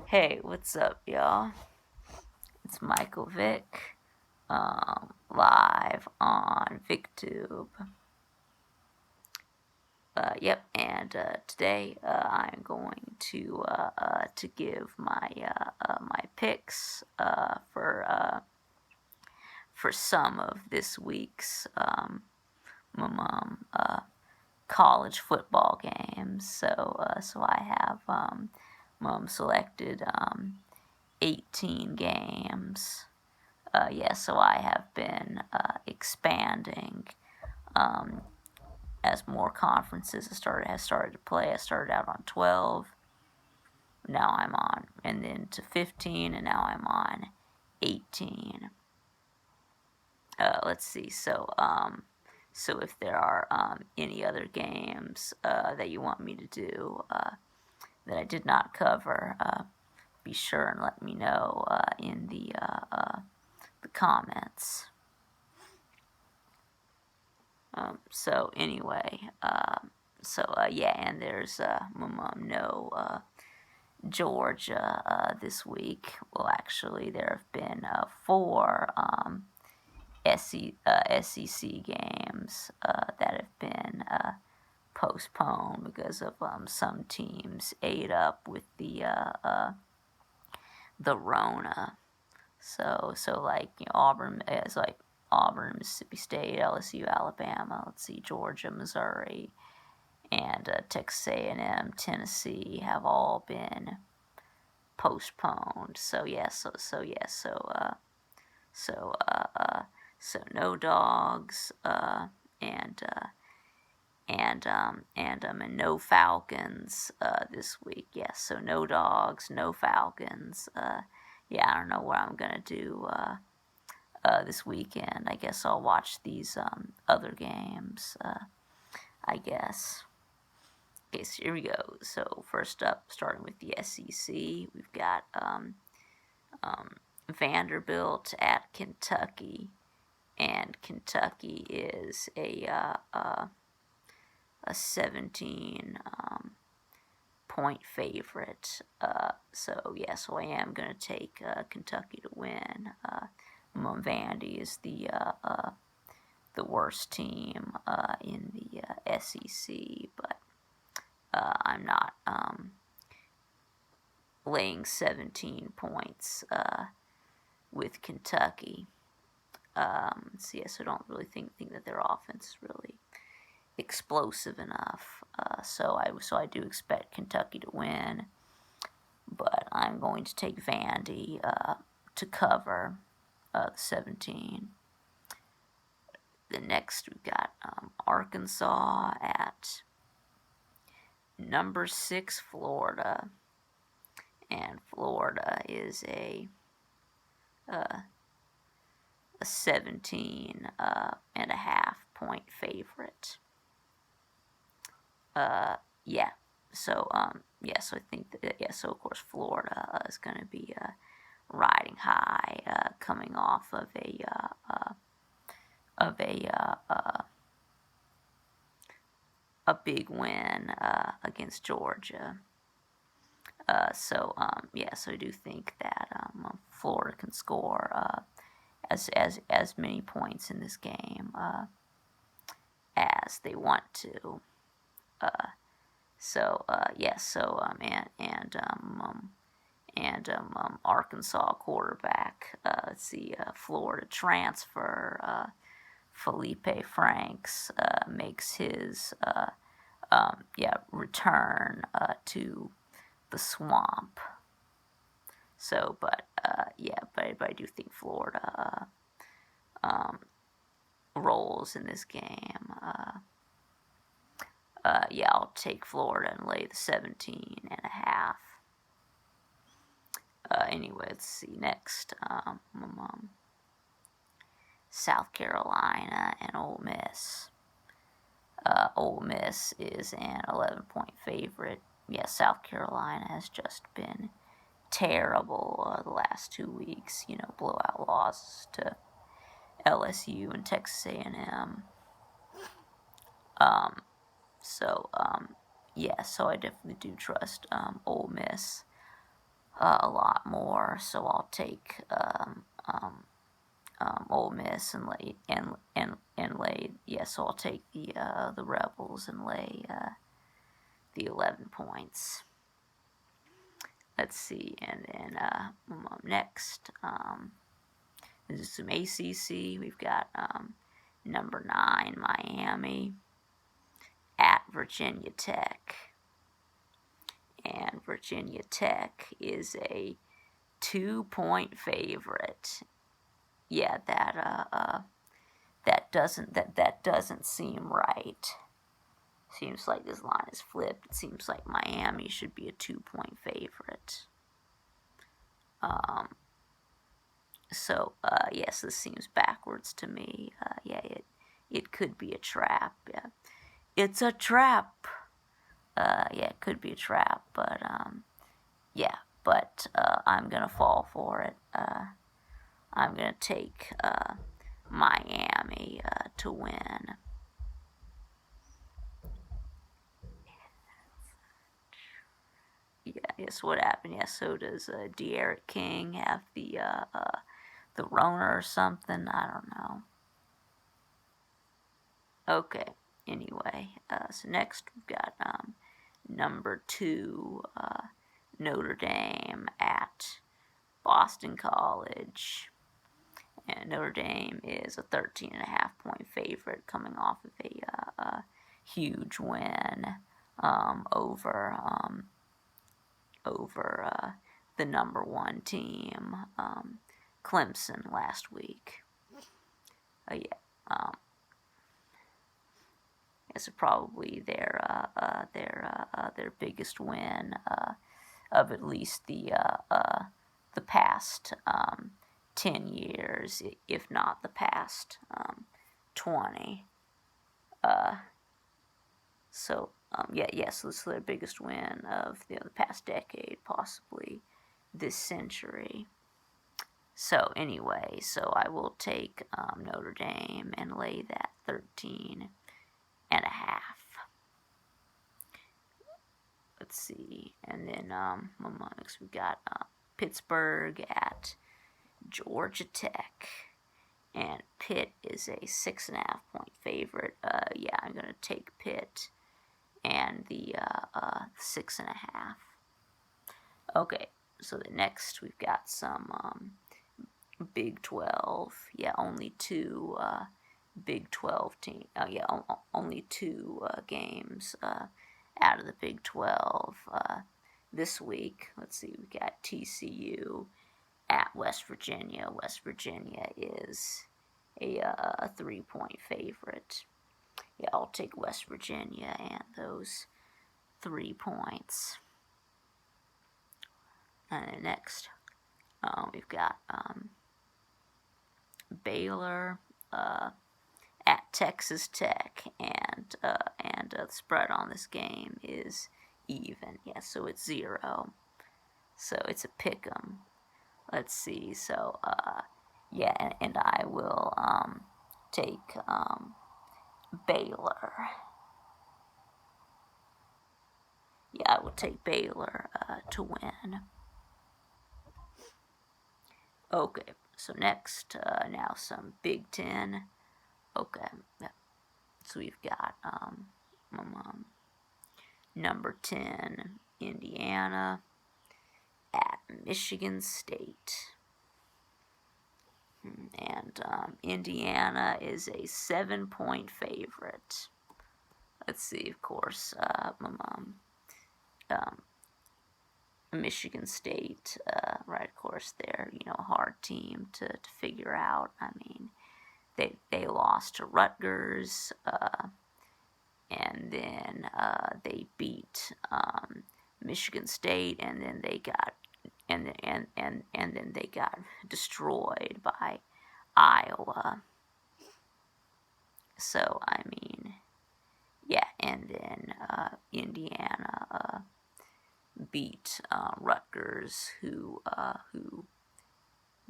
Hey, what's up, y'all? It's Michael Vick, live on VicTube. Yep, and today I'm going to give my picks for some of this week's college football games. So I have selected 18 games. So I have been expanding as more conferences has started to play. I started out on 12, now I'm on, and then to 15, and now I'm on 18. Let's see. So if there are any other games that you want me to do that I did not cover, be sure and let me know in the comments. So anyway, and there's no Georgia this week. Well, actually, there have been 4 SEC games that have been postponed because of some teams ate up with the Rona. So like Auburn is like Auburn, Mississippi State, LSU, Alabama. Let's see, Georgia, Missouri, and Texas A&M, Tennessee have all been postponed. So no dogs, and no Falcons this week. Yes, so no dogs, no Falcons. I don't know what I'm gonna do this weekend. I guess I'll watch these other games. I guess. Okay, so here we go. So first up, starting with the SEC, we've got Vanderbilt at Kentucky, and Kentucky is a 17 point favorite. So I am gonna take Kentucky to win. Vandy is the worst team in the SEC, but I'm not laying 17 points with Kentucky. So I don't really think that their offense is really explosive enough. So I do expect Kentucky to win, but I'm going to take Vandy to cover the 17. The next we've got Arkansas at number 6 Florida, and Florida is a 17 and a half point favorite. So I think that, so of course Florida is going to be riding high, coming off of a big win against Georgia. So I do think that Florida can score as many points in this game as they want to. Arkansas quarterback, Florida transfer, Felipe Franks makes his return to the swamp. But I do think Florida rolls in this game. I'll take Florida and lay the 17 and a half. Anyway, let's see. Next, South Carolina and Ole Miss. Ole Miss is an 11-point favorite. South Carolina has just been terrible the last 2 weeks. Blowout losses to LSU and Texas A&M. So I definitely do trust Ole Miss a lot more. So I'll take Ole Miss and lay and lay. Yeah, so I'll take the Rebels and lay the 11 points. Let's see, and then next, this is some ACC. We've got number 9 Miami at Virginia Tech, and Virginia Tech is a 2-point favorite. Yeah, that doesn't seem right. Seems like this line is flipped. It seems like Miami should be a 2-point favorite. So yes, this seems backwards to me. Yeah, it could be a trap. Yeah, it's a trap. Yeah, it could be a trap, but yeah, but I'm gonna fall for it. I'm gonna take Miami to win. Yeah, yes. What happened? Yeah. So does De'Aaron King have the Rona or something? I don't know. Okay. Anyway, so next we've got number 2 Notre Dame at Boston College. And Notre Dame is a 13.5-point favorite coming off of a huge win over the number 1 team, Clemson, last week. Yeah, it's probably their biggest win of at least the past 10 years, if not the past 20. So so this is their biggest win of the past decade, possibly this century. So anyway, so I will take Notre Dame and lay that 13 and a half. Let's see, and then next we got Pittsburgh at Georgia Tech, and Pitt is a 6.5-point favorite. Yeah, I'm gonna take Pitt and the 6.5. Okay, so the next we've got some Big 12. Yeah, only 2 Big 12 teams. Only 2 games out of the Big 12 this week. Let's see, we got TCU at West Virginia. West Virginia is a 3-point favorite. Yeah, I'll take West Virginia and those 3 points. And then next, we've got Baylor at Texas Tech, and the spread on this game is even. Yeah, so it's 0. So it's a pick 'em. Let's see. So yeah, and I will take Baylor. Yeah, I will take Baylor to win. Okay, so next, now some Big Ten. Okay, so we've got number 10 Indiana at Michigan State. And Indiana is a 7-point favorite. Let's see, of course, Michigan State, right? Of course, they're a hard team to figure out. I mean, they lost to Rutgers, and then they beat Michigan State, and then they got and then they got destroyed by Iowa. So I mean, yeah, and then Indiana beat Rutgers, who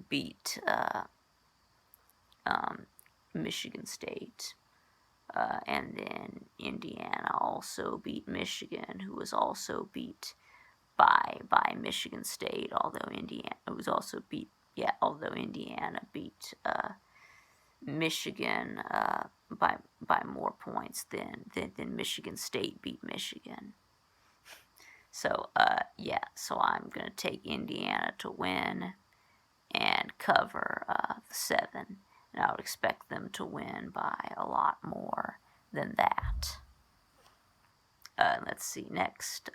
beat Michigan State, and then Indiana also beat Michigan, who was also beat by Michigan State. Although Indiana beat Michigan by more points than Michigan State beat Michigan. So so I'm gonna take Indiana to win and cover the 7, and I would expect them to win by a lot more than that. Let's see, next,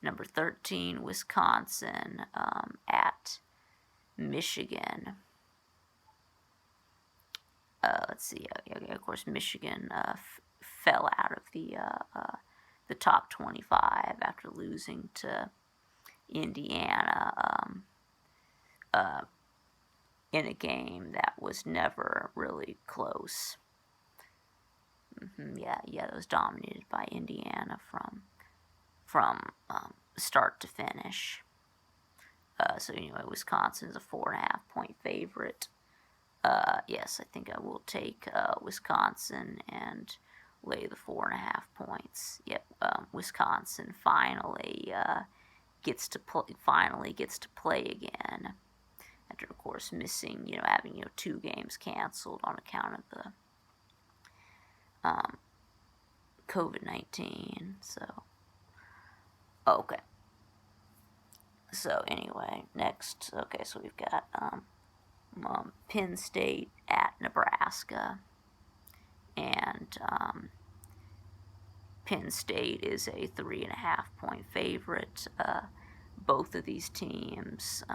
number 13, Wisconsin at Michigan. Let's see, of course, Michigan fell out of the top 25 after losing to Indiana in a game that was never really close. It was dominated by Indiana from start to finish. So anyway, Wisconsin is a 4.5 point favorite. Yes, I think I will take Wisconsin and lay the 4.5 points. Yep, Wisconsin finally gets to play again after, of course, missing, having 2 games canceled on account of the COVID-19. So, okay. So anyway, next, okay, so we've got Penn State at Nebraska, and Penn State is a 3.5 point favorite. Both of these teams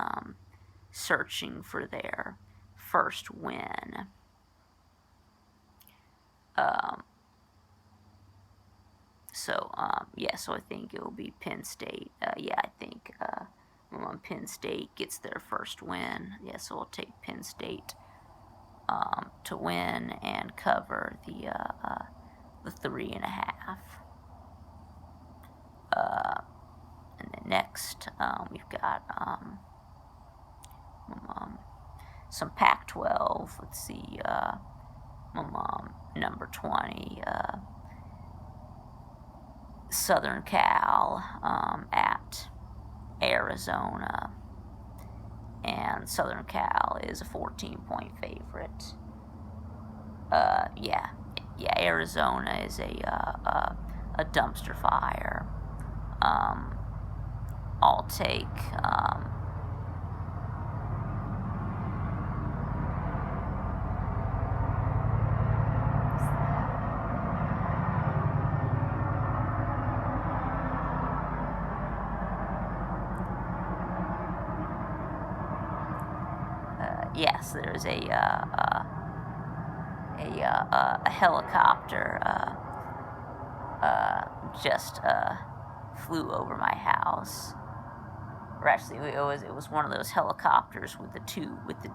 searching for their first win. So I think it will be Penn State. I think Penn State gets their first win. So I'll take Penn State to win and cover the 3.5. And then next, we've got some Pac-12. Let's see, number 20, Southern Cal at Arizona, and Southern Cal is a 14-point favorite. Arizona is a dumpster fire. I'll take yes, there's a helicopter just flew over my house. Or actually, it was one of those helicopters with the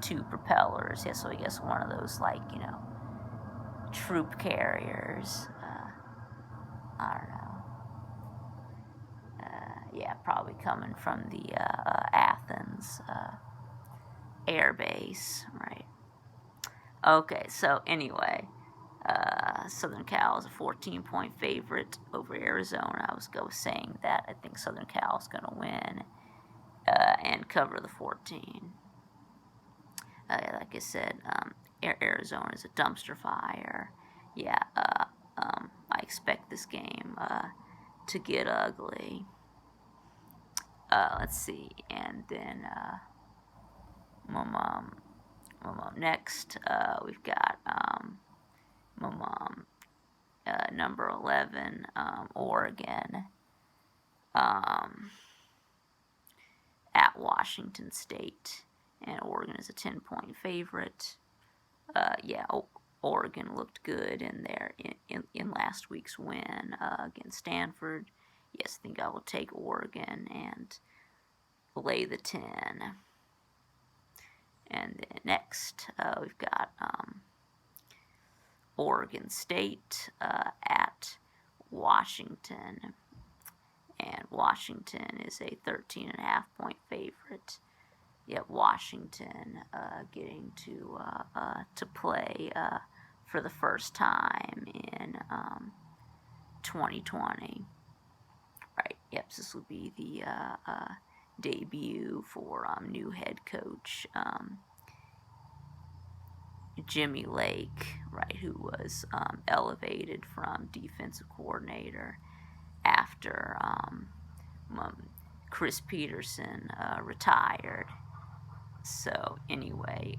two propellers. So I guess one of those, like, troop carriers. I don't know. Probably coming from the Athens air base, right? Okay, so anyway, Southern Cal is a 14-point favorite over Arizona. I was saying that I think Southern Cal is going to win and cover the 14. Like I said, Arizona is a dumpster fire. I expect this game to get ugly. Let's see, and then next we've got number 11, Oregon, at Washington State, and Oregon is a 10-point favorite. Oregon looked good in last week's win against Stanford. Yes, I think I will take Oregon and lay the 10. And then next, we've got Oregon State at Washington, and Washington is a 13.5 point favorite. Yet Washington getting to play for the first time in 2020. Right. yep, this will be the debut for new head coach Jimmy Lake, right, who was elevated from defensive coordinator after Chris Peterson retired. So anyway,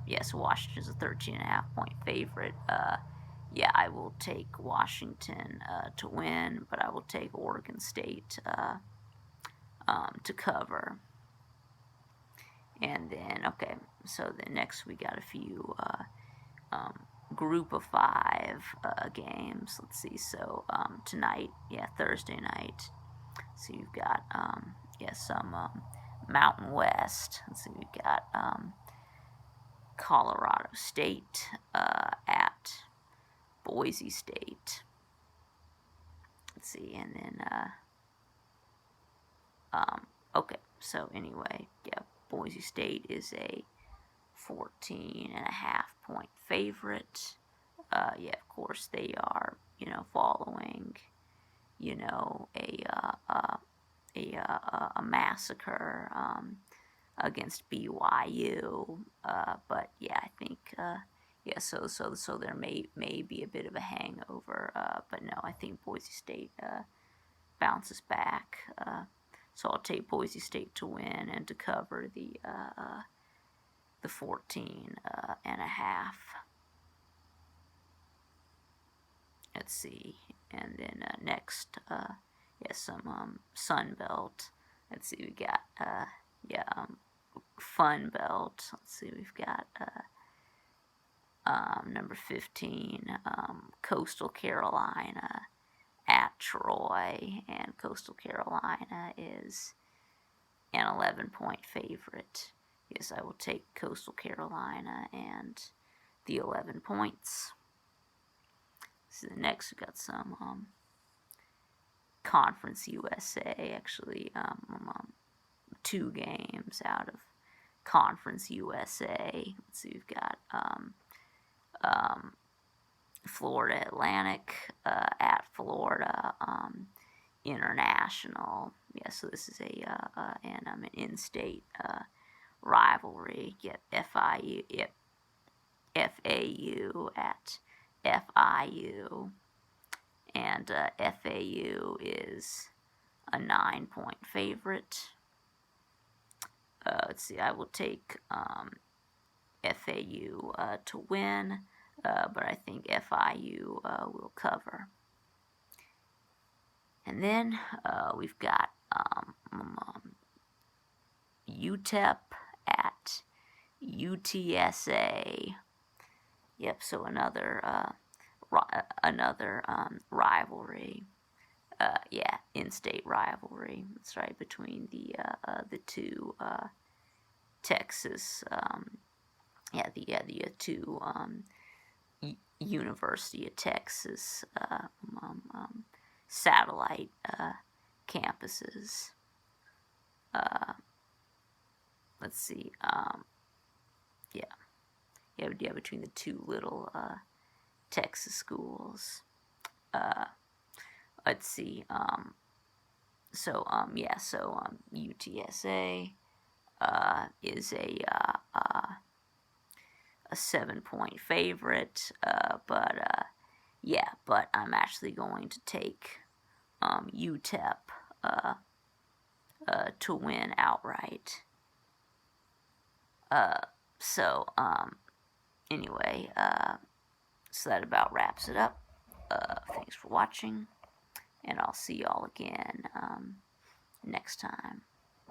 yes, Washington's a 13.5-point favorite. Yeah, I will take Washington to win, but I will take Oregon State to cover. And then, okay, so then next we got a few group of 5 games. Let's see, so tonight, yeah, Thursday night. So you've got, some Mountain West. Let's see, we've got Colorado State at Boise State. Let's see, and then, okay, so anyway, yeah, Boise State is a 14.5-point favorite. Yeah, of course they are, following, a massacre against BYU. But yeah, I think so there may be a bit of a hangover. But no, I think Boise State bounces back. So I'll take Boise State to win and to cover the 14 and a half. Let's see, and then next, some Sun Belt. Let's see, we got Fun Belt. Let's see, we've got number 15, Coastal Carolina at Troy, and Coastal Carolina is an 11-point favorite. Yes, I will take Coastal Carolina and the 11 points. So next we got some Conference USA, actually 2 games out of Conference USA. Let's see, we've got Florida Atlantic at Florida International. Yeah, so this is an in-state rivalry. Get FAU at FIU, and FAU is a 9-point favorite. Let's see, I will take FAU to win, but I think FIU will cover. And then we've got UTEP at UTSA. Yep, so another rivalry. In-state rivalry. That's right, between the 2 Texas. The 2 University of Texas satellite campuses. Let's see. Between the 2 little Texas schools. Let's see. UTSA is a 7-point favorite. But I'm actually going to take UTEP to win outright. Anyway, so that about wraps it up. Thanks for watching, and I'll see y'all again next time.